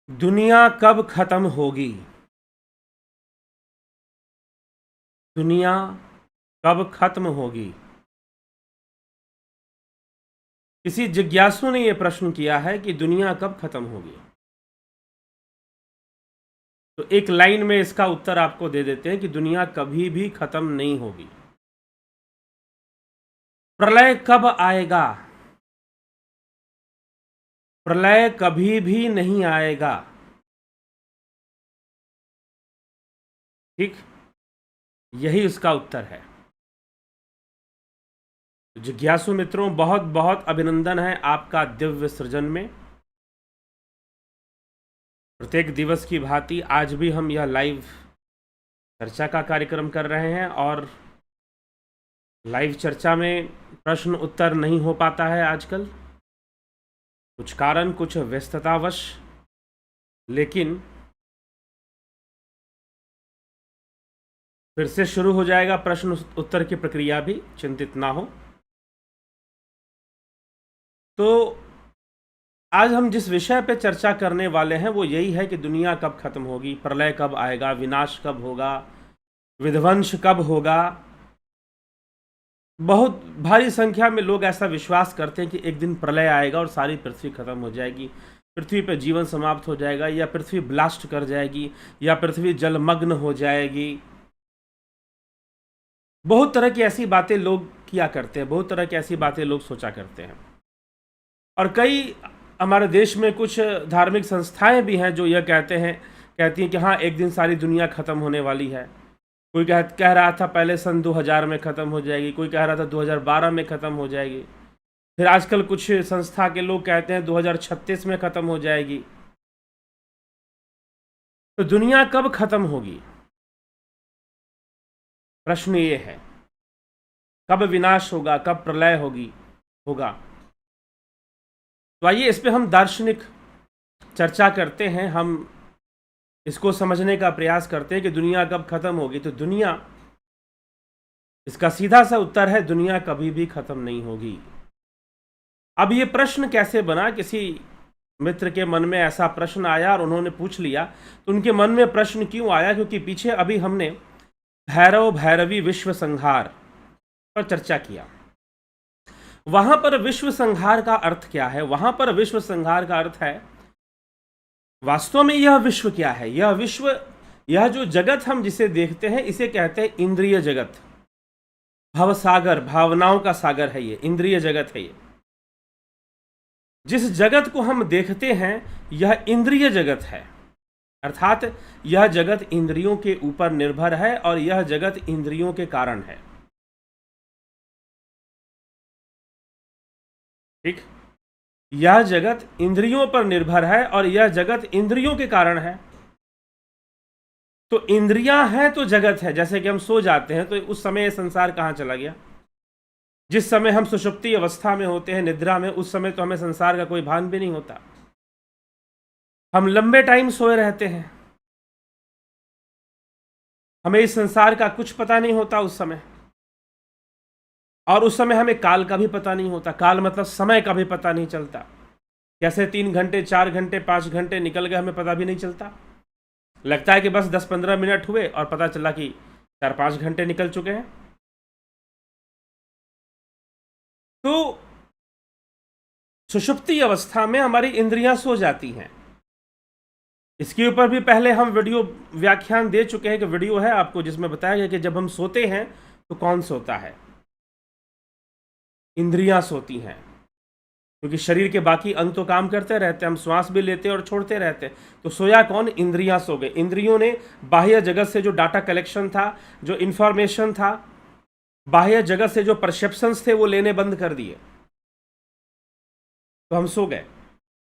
दुनिया कब खत्म होगी? दुनिया कब खत्म होगी? किसी जिज्ञासु ने यह प्रश्न किया है कि दुनिया कब खत्म होगी। तो एक लाइन में इसका उत्तर आपको दे देते हैं कि दुनिया कभी भी खत्म नहीं होगी। प्रलय कब आएगा? प्रलय कभी भी नहीं आएगा। ठीक, यही उसका उत्तर है। जिज्ञासु मित्रों, बहुत बहुत अभिनंदन है आपका दिव्य सृजन में। प्रत्येक दिवस की भांति आज भी हम यह लाइव चर्चा का कार्यक्रम कर रहे हैं और लाइव चर्चा में प्रश्न उत्तर नहीं हो पाता है आजकल, कुछ कारण, कुछ व्यस्ततावश। लेकिन फिर से शुरू हो जाएगा प्रश्न उत्तर की प्रक्रिया भी, चिंतित ना हो। तो आज हम जिस विषय पे चर्चा करने वाले हैं वो यही है कि दुनिया कब खत्म होगी, प्रलय कब आएगा, विनाश कब होगा, विध्वंस कब होगा। बहुत भारी संख्या में लोग ऐसा विश्वास करते हैं कि एक दिन प्रलय आएगा और सारी पृथ्वी खत्म हो जाएगी, पृथ्वी पर जीवन समाप्त हो जाएगा, या पृथ्वी ब्लास्ट कर जाएगी, या पृथ्वी जलमग्न हो जाएगी। बहुत तरह की ऐसी बातें लोग किया करते हैं, बहुत तरह की ऐसी बातें लोग सोचा करते हैं। और कई हमारे देश में कुछ धार्मिक संस्थाएं भी हैं जो यह कहती हैं कि हाँ, एक दिन सारी दुनिया खत्म होने वाली है। कोई कह रहा था पहले सन 2000 में ख़त्म हो जाएगी, कोई कह रहा था 2012 में ख़त्म हो जाएगी, फिर आजकल कुछ संस्था के लोग कहते हैं 2036 में ख़त्म हो जाएगी। तो दुनिया कब ख़त्म होगी? प्रश्न ये है, कब विनाश होगा, कब प्रलय होगा। तो आइए इस पे हम दार्शनिक चर्चा करते हैं, हम इसको समझने का प्रयास करते हैं कि दुनिया कब खत्म होगी। तो दुनिया, इसका सीधा सा उत्तर है, दुनिया कभी भी खत्म नहीं होगी। अब ये प्रश्न कैसे बना? किसी मित्र के मन में ऐसा प्रश्न आया और उन्होंने पूछ लिया। तो उनके मन में प्रश्न क्यों आया? क्योंकि पीछे अभी हमने भैरव भैरवी विश्व संहार पर चर्चा किया। वहां पर विश्व संहार का अर्थ क्या है? वहां पर विश्व संहार का अर्थ है, वास्तव में यह विश्व क्या है? यह विश्व, यह जो जगत हम जिसे देखते हैं, इसे कहते हैं इंद्रिय जगत। भव सागर, भावनाओं का सागर है ये, इंद्रिय जगत है ये। जिस जगत को हम देखते हैं यह इंद्रिय जगत है, अर्थात यह जगत इंद्रियों के ऊपर निर्भर है और यह जगत इंद्रियों के कारण है। ठीक, यह जगत इंद्रियों पर निर्भर है और यह जगत इंद्रियों के कारण है। तो इंद्रियां हैं तो जगत है। जैसे कि हम सो जाते हैं तो उस समय यह संसार कहां चला गया? जिस समय हम सुषुप्ति अवस्था में होते हैं, निद्रा में, उस समय तो हमें संसार का कोई भान भी नहीं होता। हम लंबे टाइम सोए रहते हैं, हमें इस संसार का कुछ पता नहीं होता उस समय। और उस समय हमें काल का भी पता नहीं होता। काल मतलब समय का भी पता नहीं चलता। कैसे 3 घंटे, 4 घंटे, 5 घंटे निकल गए, हमें पता भी नहीं चलता। लगता है कि बस 10-15 मिनट हुए और पता चला कि 4-5 घंटे निकल चुके हैं। तो सुषुप्ति अवस्था में हमारी इंद्रियां सो जाती हैं। इसके ऊपर भी पहले हम वीडियो व्याख्यान दे चुके हैं, कि वीडियो है आपको जिसमें बताया गया कि जब हम सोते हैं तो कौन सोता है? इंद्रियां सोती हैं, क्योंकि शरीर के बाकी अंग तो काम करते रहते हैं, हम श्वास भी लेते और छोड़ते रहते हैं। तो सोया कौन? इंद्रियां सो गए। इंद्रियों ने बाह्य जगत से जो डाटा कलेक्शन था, जो इंफॉर्मेशन था, बाह्य जगत से जो परसेप्शंस थे, वो लेने बंद कर दिए, तो हम सो गए।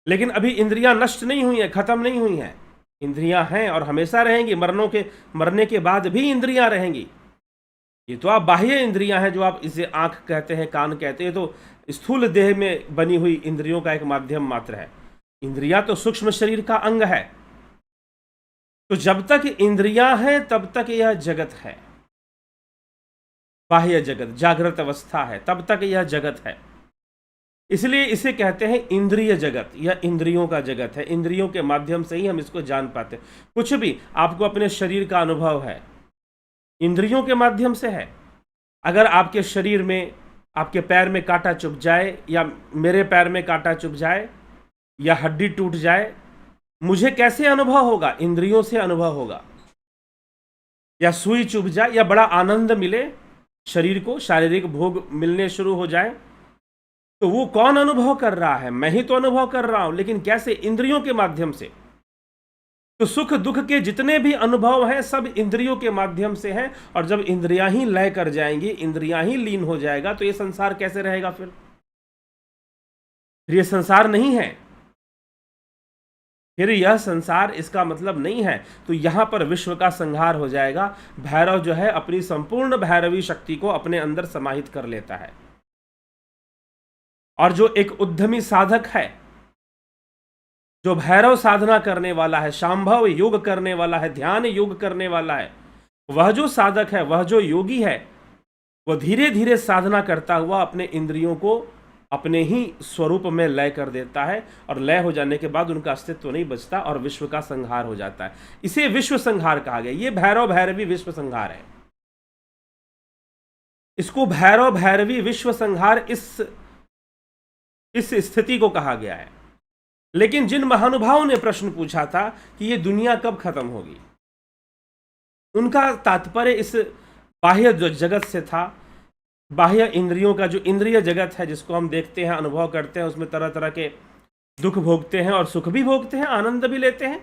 लेकिन अभी इंद्रियां नष्ट नहीं हुई हैं, खत्म नहीं हुई हैं। इंद्रियां हैं और हमेशा रहेंगी। मरने के बाद भी इंद्रियां रहेंगी। ये तो आप बाह्य इंद्रियां हैं, जो आप इसे आंख कहते हैं, कान कहते हैं, तो स्थूल देह में बनी हुई इंद्रियों का एक माध्यम मात्र है। इंद्रियां तो सूक्ष्म शरीर का अंग है। तो जब तक इंद्रियां हैं तब तक यह जगत है, बाह्य जगत, जागृत अवस्था है, तब तक यह जगत है। इसलिए इसे कहते हैं इंद्रिय जगत या इंद्रियों का जगत है। इंद्रियों के माध्यम से ही हम इसको जान पाते हैं। कुछ भी आपको अपने शरीर का अनुभव है, इंद्रियों के माध्यम से है। अगर आपके शरीर में, आपके पैर में कांटा चुभ जाए या मेरे पैर में कांटा चुभ जाए या हड्डी टूट जाए, मुझे कैसे अनुभव होगा? इंद्रियों से अनुभव होगा। या सुई चुभ जाए या बड़ा आनंद मिले, शरीर को शारीरिक भोग मिलने शुरू हो जाए, तो वो कौन अनुभव कर रहा है? मैं ही तो अनुभव कर रहा हूं, लेकिन कैसे? इंद्रियों के माध्यम से। तो सुख दुख के जितने भी अनुभव हैं सब इंद्रियों के माध्यम से हैं। और जब इंद्रियां ही लय कर जाएंगी, इंद्रियां ही लीन हो जाएगा, तो ये संसार कैसे रहेगा? फिर ये संसार नहीं है, फिर यह संसार इसका मतलब नहीं है। तो यहां पर विश्व का संहार हो जाएगा। भैरव जो है अपनी संपूर्ण भैरवी शक्ति को अपने अंदर समाहित कर लेता है। और जो एक उद्यमी साधक है, जो भैरव साधना करने वाला है, शांभव योग करने वाला है, ध्यान योग करने वाला है, वह जो साधक है, वह जो योगी है, वह धीरे धीरे साधना करता हुआ अपने इंद्रियों को अपने ही स्वरूप में लय कर देता है। और लय हो जाने के बाद उनका अस्तित्व नहीं बचता और विश्व का संहार हो जाता है। इसे विश्व संहार कहा गया। ये भैरव भैरवी विश्व संहार है। इसको भैरव भैरवी विश्व संहार इस स्थिति को कहा गया है। लेकिन जिन महानुभावों ने प्रश्न पूछा था कि ये दुनिया कब खत्म होगी, उनका तात्पर्य इस बाह्य जो जगत से था। बाह्य इंद्रियों का जो इंद्रिय जगत है, जिसको हम देखते हैं, अनुभव करते हैं, उसमें तरह तरह के दुख भोगते हैं और सुख भी भोगते हैं, आनंद भी लेते हैं।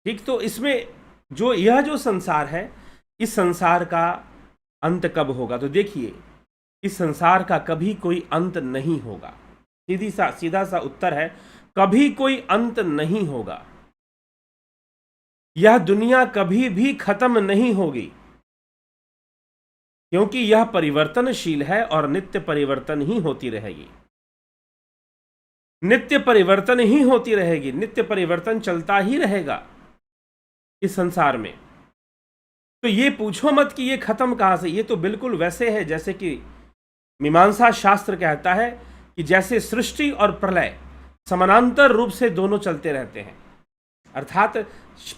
ठीक, तो इसमें जो संसार है, इस संसार का अंत कब होगा? तो देखिए, इस संसार का कभी कोई अंत नहीं होगा। सीधा सा उत्तर है, कभी कोई अंत नहीं होगा। यह दुनिया कभी भी खत्म नहीं होगी, क्योंकि यह परिवर्तनशील है और नित्य परिवर्तन ही होती रहेगी। नित्य परिवर्तन ही होती रहेगी, नित्य परिवर्तन चलता ही रहेगा इस संसार में। तो ये पूछो मत कि ये खत्म कहां से। ये तो बिल्कुल वैसे है जैसे कि मीमांसा शास्त्र कहता है कि जैसे सृष्टि और प्रलय समानांतर रूप से दोनों चलते रहते हैं, अर्थात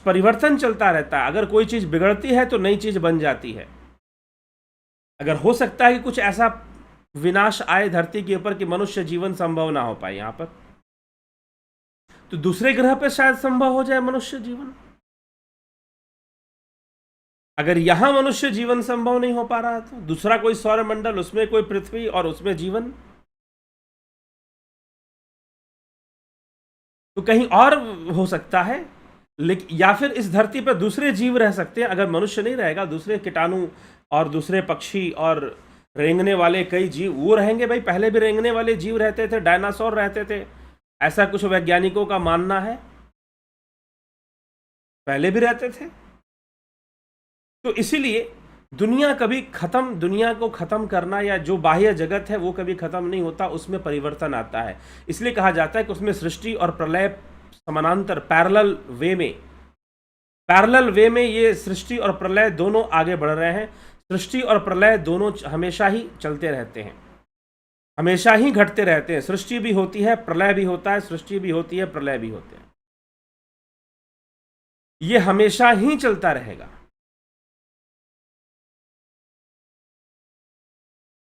परिवर्तन चलता रहता है। अगर कोई चीज बिगड़ती है तो नई चीज बन जाती है। अगर हो सकता है कि कुछ ऐसा विनाश आए धरती के ऊपर कि मनुष्य जीवन संभव ना हो पाए यहां पर, तो दूसरे ग्रह पर शायद संभव हो जाए मनुष्य जीवन। अगर यहां मनुष्य जीवन संभव नहीं हो पा रहा तो दूसरा कोई सौरमंडल, उसमें कोई पृथ्वी और उसमें जीवन, तो कहीं और हो सकता है। लेकिन या फिर इस धरती पर दूसरे जीव रह सकते हैं। अगर मनुष्य नहीं रहेगा, दूसरे कीटाणु और दूसरे पक्षी और रेंगने वाले कई जीव वो रहेंगे। भाई, पहले भी रेंगने वाले जीव रहते थे, डायनासोर रहते थे, ऐसा कुछ वैज्ञानिकों का मानना है। पहले भी रहते थे। तो इसीलिए दुनिया को खत्म करना या जो बाह्य जगत है वो कभी खत्म नहीं होता, उसमें परिवर्तन आता है। इसलिए कहा जाता है कि उसमें सृष्टि और प्रलय समानांतर पैरेलल वे में ये सृष्टि और प्रलय दोनों आगे बढ़ रहे हैं। सृष्टि और प्रलय दोनों हमेशा ही चलते रहते हैं, हमेशा ही घटते रहते हैं। सृष्टि भी होती है, प्रलय भी होता है, सृष्टि भी होती है, प्रलय भी होते हैं। ये हमेशा ही चलता रहेगा।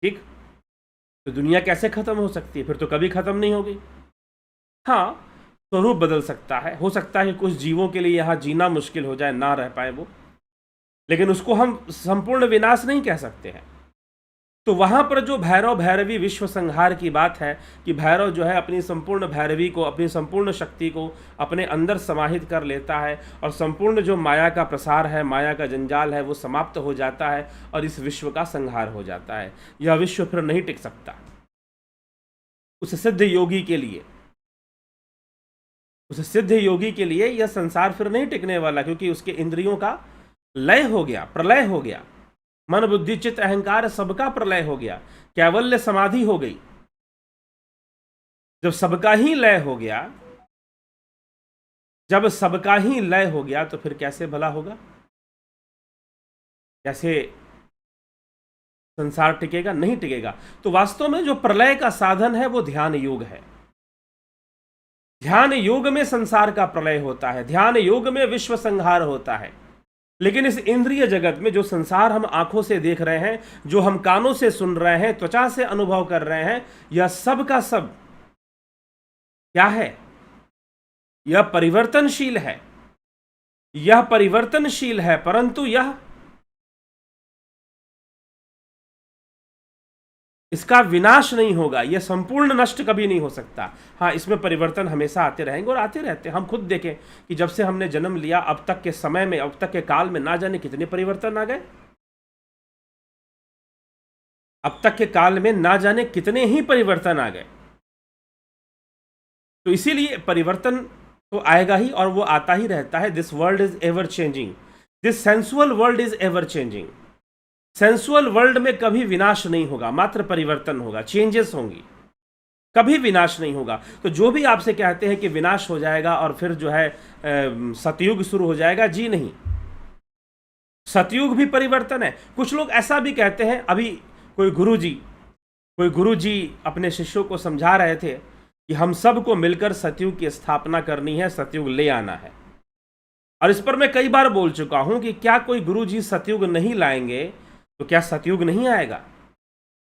ठीक, तो दुनिया कैसे खत्म हो सकती है? फिर तो कभी खत्म नहीं होगी। हाँ, स्वरूप बदल सकता है। हो सकता है कि कुछ जीवों के लिए यहां जीना मुश्किल हो जाए, ना रह पाए वो, लेकिन उसको हम संपूर्ण विनाश नहीं कह सकते हैं। तो वहां पर जो भैरव भैरवी विश्व संहार की बात है कि भैरव जो है अपनी संपूर्ण भैरवी को, अपनी संपूर्ण शक्ति को अपने अंदर समाहित कर लेता है और संपूर्ण जो माया का प्रसार है, माया का जंजाल है, वो समाप्त हो जाता है और इस विश्व का संहार हो जाता है। यह विश्व फिर नहीं टिक सकता। उस सिद्ध योगी के लिए यह संसार फिर नहीं टिकने वाला, क्योंकि उसके इंद्रियों का लय हो गया, प्रलय हो गया। मन बुद्धि चित्त अहंकार सबका प्रलय हो गया, कैवल्य समाधि हो गई। जब सबका ही लय हो गया तो फिर कैसे भला होगा? कैसे संसार टिकेगा? नहीं टिकेगा। तो वास्तव में जो प्रलय का साधन है वो ध्यान योग है। ध्यान योग में संसार का प्रलय होता है, ध्यान योग में विश्व संहार होता है। लेकिन इस इंद्रिय जगत में जो संसार हम आंखों से देख रहे हैं, जो हम कानों से सुन रहे हैं, त्वचा से अनुभव कर रहे हैं, यह सब का सब क्या है? यह परिवर्तनशील है। यह परिवर्तनशील है, परंतु यह इसका विनाश नहीं होगा। यह संपूर्ण नष्ट कभी नहीं हो सकता। हाँ, इसमें परिवर्तन हमेशा आते रहेंगे और आते रहते हैं। हम खुद देखें कि जब से हमने जन्म लिया अब तक के समय में, अब तक के काल में ना जाने कितने परिवर्तन आ गए। अब तक के काल में ना जाने कितने ही परिवर्तन आ गए। तो इसीलिए परिवर्तन तो आएगा ही और वो आता ही रहता है। This world is ever changing, this sensual world is ever changing. Sensual world में कभी विनाश नहीं होगा, मात्र परिवर्तन होगा, चेंजेस होंगी, कभी विनाश नहीं होगा। तो जो भी आपसे कहते हैं कि विनाश हो जाएगा और फिर जो है सतयुग शुरू हो जाएगा, जी नहीं, सतयुग भी परिवर्तन है। कुछ लोग ऐसा भी कहते हैं, अभी कोई गुरुजी अपने शिष्यों को समझा रहे थे कि हम सबको मिलकर सतयुग की स्थापना करनी है, सतयुग ले आना है। और इस पर मैं कई बार बोल चुका हूं कि क्या कोई गुरुजी सतयुग नहीं लाएंगे तो क्या सतयुग नहीं आएगा?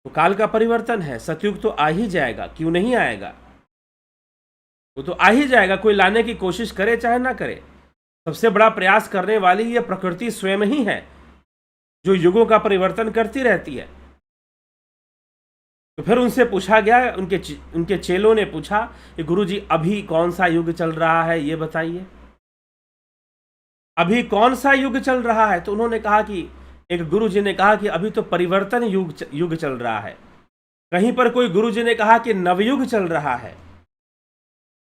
तो काल का परिवर्तन है, सतयुग तो आ ही जाएगा, क्यों नहीं आएगा? वो तो आ ही जाएगा, कोई लाने की कोशिश करे चाहे ना करे। सबसे बड़ा प्रयास करने वाली ये प्रकृति स्वयं ही है, जो युगों का परिवर्तन करती रहती है। तो फिर उनसे पूछा गया, उनके चेलों ने पूछा कि गुरुजी अभी कौन सा युग चल रहा है, ये बताइए, अभी कौन सा युग चल रहा है? तो उन्होंने कहा कि एक गुरुजी ने कहा कि अभी तो परिवर्तन युग चल रहा है। कहीं पर कोई गुरुजी ने कहा कि नवयुग चल रहा है,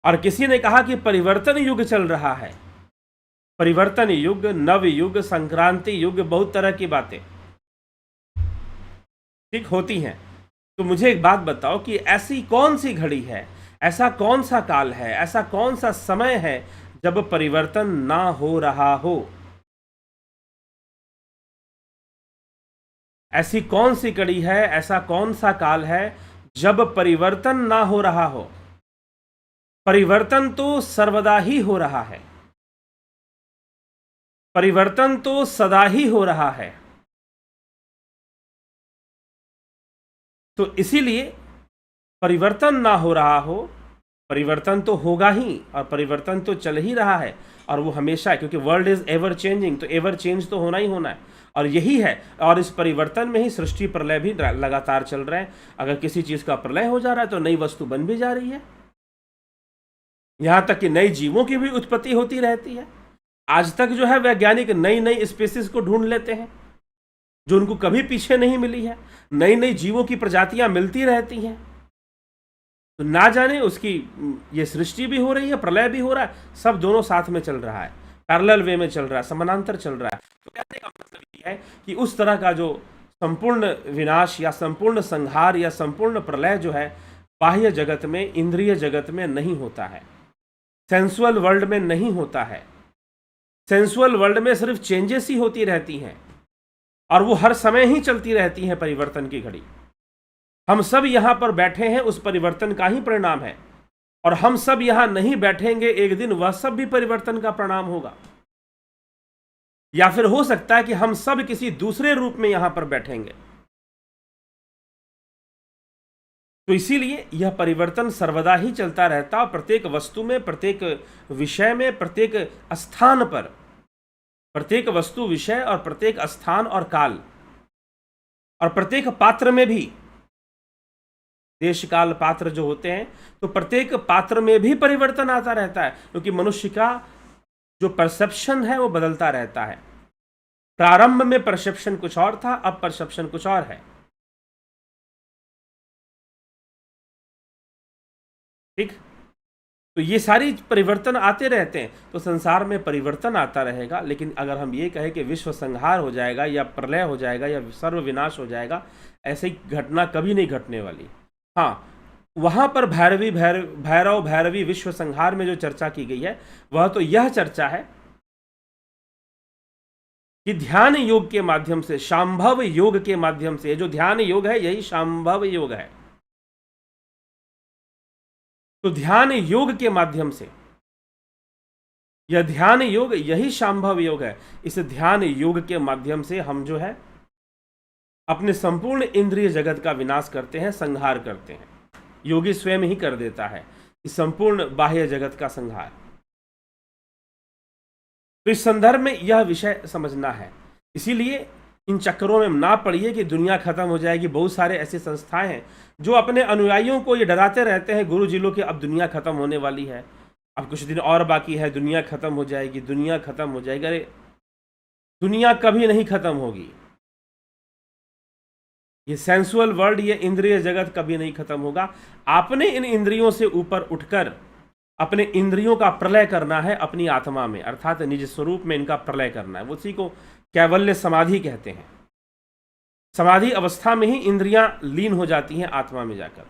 और किसी ने कहा कि परिवर्तन युग चल रहा है। परिवर्तन युग, नव युग, संक्रांति युग, बहुत तरह की बातें ठीक होती हैं। तो मुझे एक बात बताओ कि ऐसी कौन सी घड़ी है, ऐसा कौन सा काल है, ऐसा कौन सा समय है जब परिवर्तन ना हो रहा हो? ऐसी कौन सी कड़ी है, ऐसा कौन सा काल है जब परिवर्तन ना हो रहा हो? परिवर्तन तो सर्वदा ही हो रहा है, परिवर्तन तो सदा ही हो रहा है। तो इसीलिए परिवर्तन ना हो रहा हो, परिवर्तन तो होगा ही, और परिवर्तन तो चल ही रहा है, और वो हमेशा है, क्योंकि वर्ल्ड इज एवर चेंजिंग, तो एवर चेंज तो होना ही होना है। और यही है, और इस परिवर्तन में ही सृष्टि प्रलय भी लगातार चल रहे हैं। अगर किसी चीज का प्रलय हो जा रहा है तो नई वस्तु बन भी जा रही है, यहां तक कि नई जीवों की भी उत्पत्ति होती रहती है। आज तक जो है वैज्ञानिक नई नई स्पीसीज को ढूंढ लेते हैं जो उनको कभी पीछे नहीं मिली है। नई नई जीवों की प्रजातियां मिलती रहती हैं। तो ना जाने उसकी ये सृष्टि भी हो रही है, प्रलय भी हो रहा है, सब दोनों साथ में चल रहा है, पैरेलल वे में चल रहा है, समानांतर चल रहा है। तो कहने का मतलब ये है कि उस तरह का जो संपूर्ण विनाश या संपूर्ण संहार या संपूर्ण प्रलय जो है बाह्य जगत में, इंद्रिय जगत में नहीं होता है, सेंसुअल वर्ल्ड में नहीं होता है। सेंसुअल वर्ल्ड में सिर्फ चेंजेस ही होती रहती हैं, और वो हर समय ही चलती रहती हैं, परिवर्तन की घड़ी। हम सब यहां पर बैठे हैं उस परिवर्तन का ही परिणाम है, और हम सब यहां नहीं बैठेंगे, एक दिन वह सब भी परिवर्तन का परिणाम होगा। या फिर हो सकता है कि हम सब किसी दूसरे रूप में यहां पर बैठेंगे। तो इसीलिए यह परिवर्तन सर्वदा ही चलता रहता, प्रत्येक वस्तु में, प्रत्येक विषय में, प्रत्येक स्थान पर, प्रत्येक वस्तु, विषय और प्रत्येक स्थान और काल, और प्रत्येक पात्र में भी, देश काल पात्र जो होते हैं, तो प्रत्येक पात्र में भी परिवर्तन आता रहता है, क्योंकि मनुष्य का जो परसेप्शन है वो बदलता रहता है। प्रारंभ में परसेप्शन कुछ और था, अब परसेप्शन कुछ और है। ठीक, तो ये सारी परिवर्तन आते रहते हैं, तो संसार में परिवर्तन आता रहेगा। लेकिन अगर हम ये कहें कि विश्व संहार हो जाएगा या प्रलय हो जाएगा या सर्व विनाश हो जाएगा, ऐसी घटना कभी नहीं घटने वाली। हाँ, वहां पर भैरव भैरवी विश्व संहार में जो चर्चा की गई है, वह तो यह चर्चा है कि ध्यान योग के माध्यम से, शांभव योग के माध्यम से, जो ध्यान योग है यही शांभव योग है। तो ध्यान योग के माध्यम से, यह ध्यान योग यही शांभव योग है। इस ध्यान योग के माध्यम से हम जो है अपने संपूर्ण इंद्रिय जगत का विनाश करते हैं, संहार करते हैं। योगी स्वयं ही कर देता है इस संपूर्ण बाह्य जगत का संहार। तो इस संदर्भ में यह विषय समझना है। इसीलिए इन चक्करों में ना पड़िए कि दुनिया खत्म हो जाएगी। बहुत सारे ऐसी संस्थाएं हैं जो अपने अनुयायियों को ये डराते रहते हैं, गुरु जी लोग, कि अब दुनिया खत्म होने वाली है, अब कुछ दिन और बाकी है, दुनिया खत्म हो जाएगी, दुनिया खत्म हो जाएगी। अरे दुनिया कभी नहीं खत्म होगी। ये सेंसुअल वर्ल्ड, ये इंद्रिय जगत कभी नहीं खत्म होगा। आपने इन इंद्रियों से ऊपर उठकर अपने इंद्रियों का प्रलय करना है अपनी आत्मा में, अर्थात निज स्वरूप में इनका प्रलय करना है। उसी को कैवल्य समाधि कहते हैं। समाधि अवस्था में ही इंद्रियां लीन हो जाती हैं आत्मा में जाकर,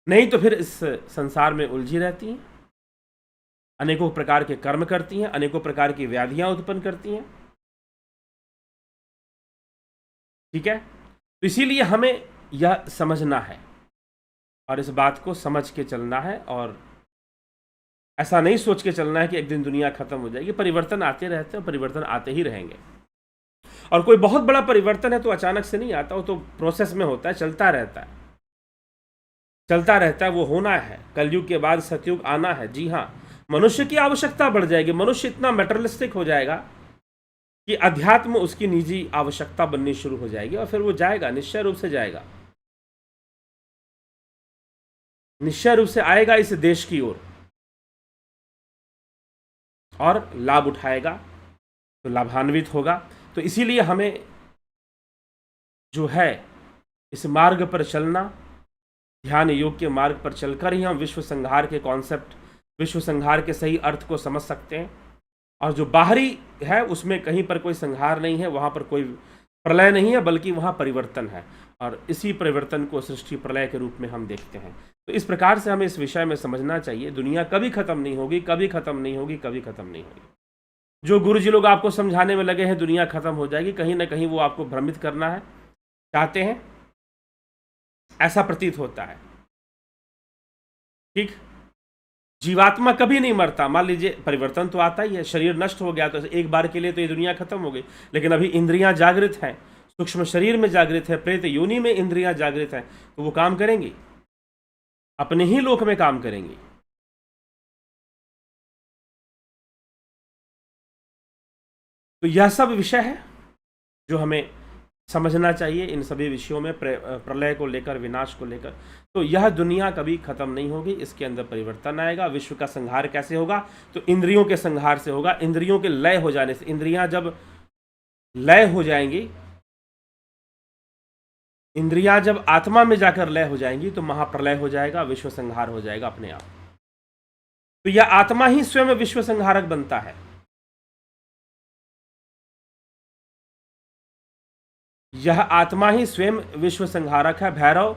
नहीं तो फिर इस संसार में उलझी रहती हैं, अनेकों प्रकार के कर्म करती हैं, अनेकों प्रकार की व्याधियां उत्पन्न करती हैं। ठीक है, तो इसीलिए हमें यह समझना है और इस बात को समझ के चलना है, और ऐसा नहीं सोच के चलना है कि एक दिन दुनिया खत्म हो जाएगी। परिवर्तन आते रहते हैं, परिवर्तन आते ही रहेंगे। और कोई बहुत बड़ा परिवर्तन है तो अचानक से नहीं आता, वो तो प्रोसेस में होता है, चलता रहता है, चलता रहता है। वो होना है, कलयुग के बाद सतयुग आना है। जी हाँ, मनुष्य की आवश्यकता बढ़ जाएगी। मनुष्य इतना मेटेरियलिस्टिक हो जाएगा कि अध्यात्म उसकी निजी आवश्यकता बननी शुरू हो जाएगी, और फिर वो जाएगा, निश्चय रूप से जाएगा, निश्चय रूप से आएगा इस देश की ओर और लाभ उठाएगा, तो लाभान्वित होगा। तो इसीलिए हमें जो है इस मार्ग पर चलना, ध्यान योग के मार्ग पर चलकर ही हम विश्व संहार के कॉन्सेप्ट, विश्व संहार के सही अर्थ को समझ सकते हैं। और जो बाहरी है उसमें कहीं पर कोई संहार नहीं है, वहाँ पर कोई प्रलय नहीं है, बल्कि वहाँ परिवर्तन है, और इसी परिवर्तन को सृष्टि प्रलय के रूप में हम देखते हैं। तो इस प्रकार से हमें इस विषय में समझना चाहिए। दुनिया कभी खत्म नहीं होगी, कभी खत्म नहीं होगी, कभी खत्म नहीं होगी। जो गुरु जी लोग आपको समझाने में लगे हैं दुनिया खत्म हो जाएगी, कहीं ना कहीं वो आपको भ्रमित करना है चाहते हैं, ऐसा प्रतीत होता है। ठीक, जीवात्मा कभी नहीं मरता। मान लीजिए परिवर्तन तो आता ही है, शरीर नष्ट हो गया तो एक बार के लिए तो ये दुनिया खत्म हो गई, लेकिन अभी इंद्रियां जागृत हैं, सूक्ष्म शरीर में जागृत है, प्रेत योनि में इंद्रियां जागृत हैं, तो वो काम करेंगी, अपने ही लोक में काम करेंगी। तो यह सब विषय है जो हमें समझना चाहिए इन सभी विषयों में, प्रलय को लेकर, विनाश को लेकर। तो यह दुनिया कभी खत्म नहीं होगी, इसके अंदर परिवर्तन आएगा। विश्व का संहार कैसे होगा? तो इंद्रियों के संहार से होगा, इंद्रियों के लय हो जाने से। इंद्रियां जब लय हो जाएंगी, इंद्रियां जब आत्मा में जाकर लय हो जाएंगी, तो महाप्रलय हो जाएगा, विश्व संहार हो जाएगा अपने आप। तो यह आत्मा ही स्वयं विश्व संहारक बनता है। यह आत्मा ही स्वयं विश्व संहारक है। भैरव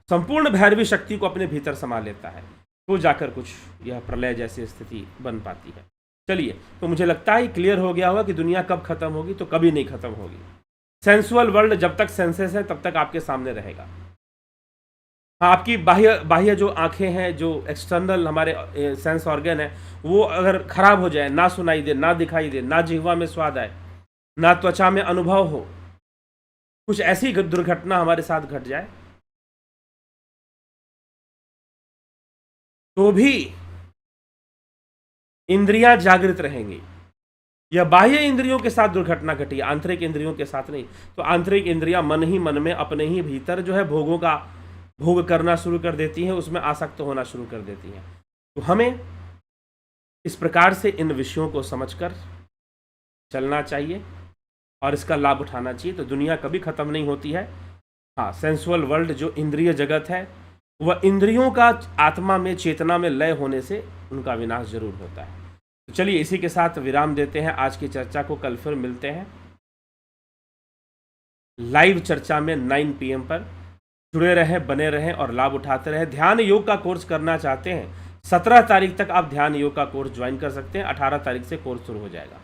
संपूर्ण भैरवी शक्ति को अपने भीतर समा लेता है, तो जाकर कुछ यह प्रलय जैसी स्थिति बन पाती है। चलिए, तो मुझे लगता है क्लियर हो गया होगा कि दुनिया कब खत्म होगी, तो कभी नहीं खत्म होगी। सेंसुअल वर्ल्ड जब तक सेंसेस है तब तक आपके सामने रहेगा। हाँ, आपकी बाह्य जो आंखें हैं, जो एक्सटर्नल हमारे सेंस ऑर्गन है, वो अगर खराब हो जाए, ना सुनाई दे, ना दिखाई दे, ना जिह्वा में स्वाद आए, ना त्वचा में अनुभव हो, कुछ ऐसी दुर्घटना हमारे साथ घट जाए, तो भी इंद्रियां जागृत रहेंगी। यह बाह्य इंद्रियों के साथ दुर्घटना घटी, आंतरिक इंद्रियों के साथ नहीं। तो आंतरिक इंद्रियां मन ही मन में अपने ही भीतर जो है भोगों का भोग करना शुरू कर देती हैं, उसमें आसक्त होना शुरू कर देती हैं। तो हमें इस प्रकार से इन विषयों को समझकर चलना चाहिए और इसका लाभ उठाना चाहिए। तो दुनिया कभी खत्म नहीं होती है। हाँ, सेंसुअल वर्ल्ड जो इंद्रिय जगत है, वह इंद्रियों का आत्मा में, चेतना में लय होने से उनका विनाश जरूर होता है। तो चलिए, इसी के साथ विराम देते हैं आज की चर्चा को। कल फिर मिलते हैं लाइव चर्चा में 9 PM पर। जुड़े रहें, बने रहें और लाभ उठाते रहें। ध्यान योग का कोर्स करना चाहते हैं, 17 तारीख तक आप ध्यान योग का कोर्स ज्वाइन कर सकते हैं। 18 तारीख से कोर्स शुरू हो जाएगा।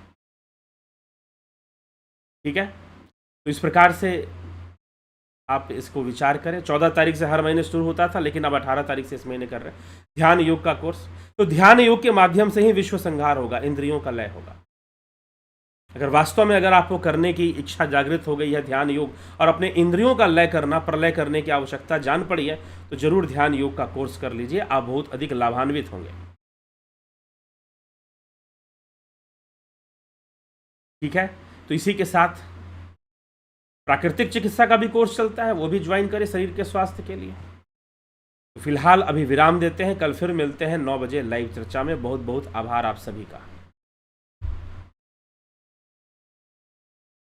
ठीक है, तो इस प्रकार से आप इसको विचार करें। 14 तारीख से हर महीने शुरू होता था, लेकिन अब 18 तारीख से इस महीने कर रहे हैं ध्यान योग का कोर्स। तो ध्यान योग के माध्यम से ही विश्व संहार होगा, इंद्रियों का लय होगा। अगर वास्तव में अगर आपको करने की इच्छा जागृत हो गई है ध्यान योग, और अपने इंद्रियों का लय करना, प्रलय करने की आवश्यकता जान पड़ी है, तो जरूर ध्यान योग का कोर्स कर लीजिए, आप बहुत अधिक लाभान्वित होंगे। ठीक है, तो इसी के साथ प्राकृतिक चिकित्सा का भी कोर्स चलता है, वो भी ज्वाइन करें शरीर के स्वास्थ्य के लिए। तो फिलहाल अभी विराम देते हैं, कल फिर मिलते हैं 9 बजे लाइव चर्चा में। बहुत बहुत आभार आप सभी का।